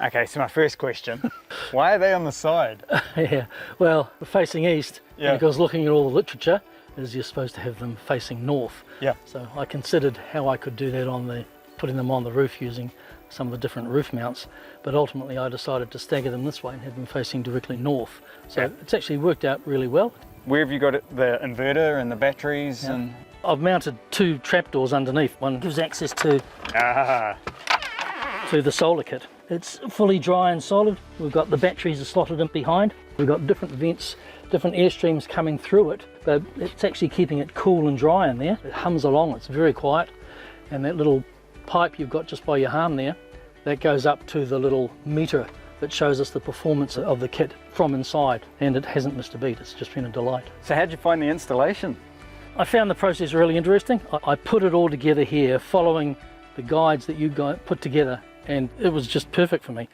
Okay, so my first question, why are they on the side? Yeah, well, facing east, Yeah. because looking at all the literature, is you're supposed to have them facing north. Yeah. So I considered how I could do that putting them on the roof using some of the different roof mounts, but ultimately I decided to stagger them this way and have them facing directly north. So Yeah. it's actually worked out really well. Where have you got it, the inverter and the batteries? Yeah. And I've mounted two trapdoors underneath. One gives access to the solar kit. It's fully dry and solid. We've got the batteries are slotted in behind. We've got different vents, different air streams coming through it, but it's actually keeping it cool and dry in there. It hums along, it's very quiet. And that little pipe you've got just by your arm there, that goes up to the little meter that shows us the performance of the kit from inside, and it hasn't missed a beat. It's just been a delight. so how'd you find the installation? I found the process really interesting. I put it all together here following the guides that you guys put together, and it was just perfect for me.